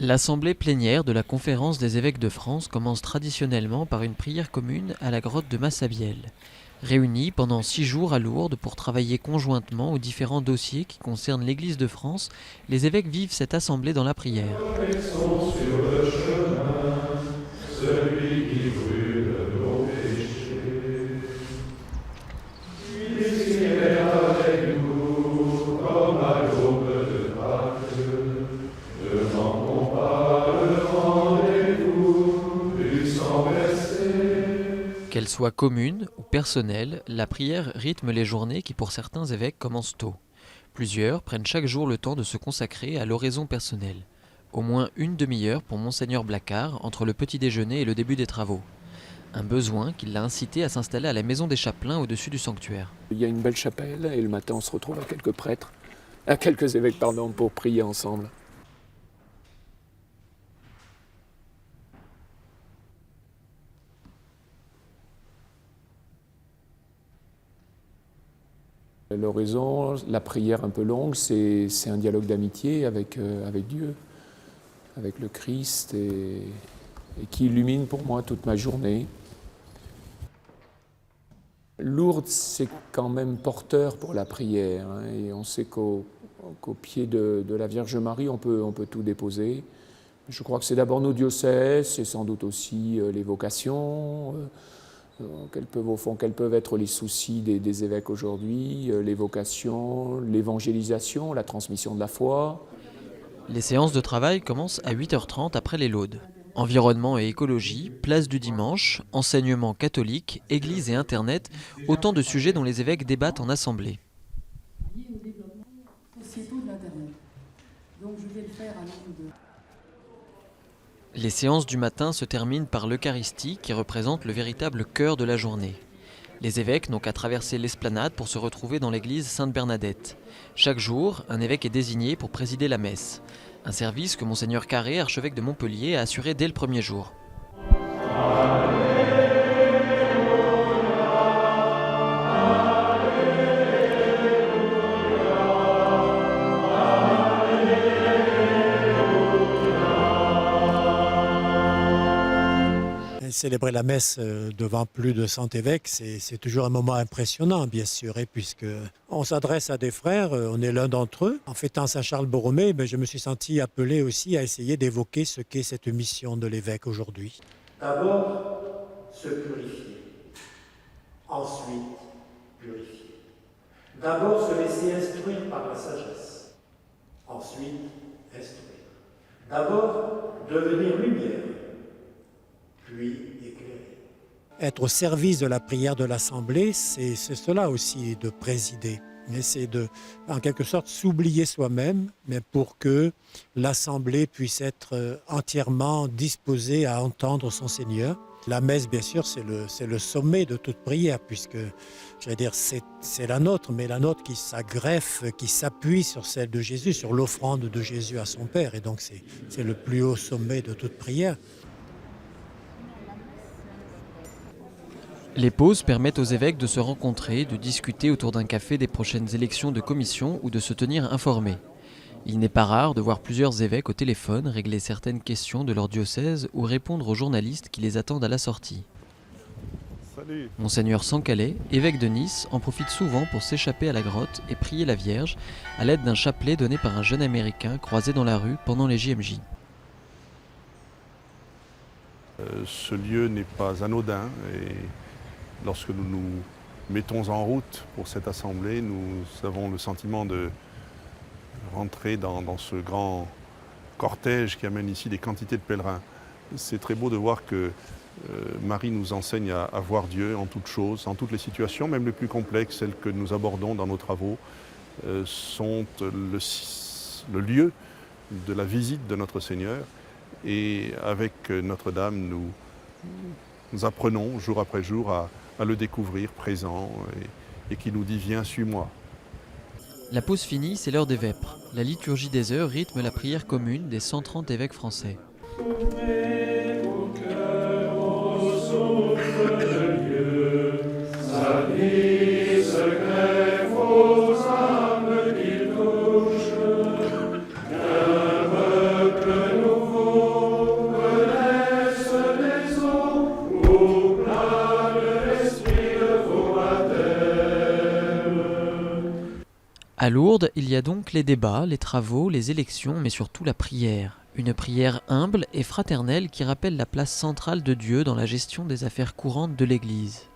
L'assemblée plénière de la Conférence des évêques de France commence traditionnellement par une prière commune à la grotte de Massabielle. Réunis pendant 6 jours à Lourdes pour travailler conjointement aux différents dossiers qui concernent l'Église de France, les évêques vivent cette assemblée dans la prière. Qu'elle soit commune ou personnelle, la prière rythme les journées qui pour certains évêques commencent tôt. Plusieurs prennent chaque jour le temps de se consacrer à l'oraison personnelle. Au moins une demi-heure pour Monseigneur Blacard entre le petit déjeuner et le début des travaux. Un besoin qui l'a incité à s'installer à la maison des chapelains au-dessus du sanctuaire. Il y a une belle chapelle et le matin on se retrouve à quelques évêques pour prier ensemble. L'oraison, la prière un peu longue, c'est un dialogue d'amitié avec Dieu, avec le Christ et qui illumine pour moi toute ma journée. Lourdes, c'est quand même porteur pour la prière, hein, et on sait qu'au pied de la Vierge Marie, on peut tout déposer. Je crois que c'est d'abord nos diocèses, c'est sans doute aussi les vocations, quels peuvent être les soucis des évêques aujourd'hui, les vocations, l'évangélisation, la transmission de la foi. Les séances de travail commencent à 8h30 après les laudes. Environnement et écologie, place du dimanche, enseignement catholique, église et internet, autant de sujets dont les évêques débattent en assemblée. Les séances du matin se terminent par l'Eucharistie qui représente le véritable cœur de la journée. Les évêques n'ont qu'à traverser l'esplanade pour se retrouver dans l'église Sainte-Bernadette. Chaque jour, un évêque est désigné pour présider la messe. Un service que Monseigneur Carré, archevêque de Montpellier, a assuré dès le premier jour. Célébrer la messe devant plus de 100 évêques, c'est toujours un moment impressionnant, bien sûr, et puisque on s'adresse à des frères, on est l'un d'entre eux. En fêtant Saint-Charles-Borromée, je me suis senti appelé aussi à essayer d'évoquer ce qu'est cette mission de l'évêque aujourd'hui. D'abord, se purifier. Ensuite, purifier. D'abord, se laisser instruire par la sagesse. Ensuite, instruire. D'abord, devenir lumière. Puis éclairer. Être au service de la prière de l'Assemblée, c'est cela aussi de présider. Mais c'est en quelque sorte, s'oublier soi-même, mais pour que l'Assemblée puisse être entièrement disposée à entendre son Seigneur. La messe, bien sûr, c'est le sommet de toute prière, puisque, c'est la nôtre, mais la nôtre qui s'agreffe, qui s'appuie sur celle de Jésus, sur l'offrande de Jésus à son Père. Et donc, c'est le plus haut sommet de toute prière. Les pauses permettent aux évêques de se rencontrer, de discuter autour d'un café des prochaines élections de commission ou de se tenir informés. Il n'est pas rare de voir plusieurs évêques au téléphone régler certaines questions de leur diocèse ou répondre aux journalistes qui les attendent à la sortie. Salut. Monseigneur Sancalais, évêque de Nice, en profite souvent pour s'échapper à la grotte et prier la Vierge à l'aide d'un chapelet donné par un jeune Américain croisé dans la rue pendant les JMJ. Ce lieu n'est pas anodin et lorsque nous nous mettons en route pour cette assemblée, nous avons le sentiment de rentrer dans ce grand cortège qui amène ici des quantités de pèlerins. C'est très beau de voir que Marie nous enseigne à voir Dieu en toutes choses, en toutes les situations, même les plus complexes, celles que nous abordons dans nos travaux, sont le lieu de la visite de notre Seigneur. Et avec Notre-Dame, nous apprenons jour après jour à le découvrir présent et qui nous dit « Viens, suis-moi ». La pause finie, c'est l'heure des vêpres. La liturgie des heures rythme la prière commune des 130 évêques français. À Lourdes, il y a donc les débats, les travaux, les élections, mais surtout la prière. Une prière humble et fraternelle qui rappelle la place centrale de Dieu dans la gestion des affaires courantes de l'Église.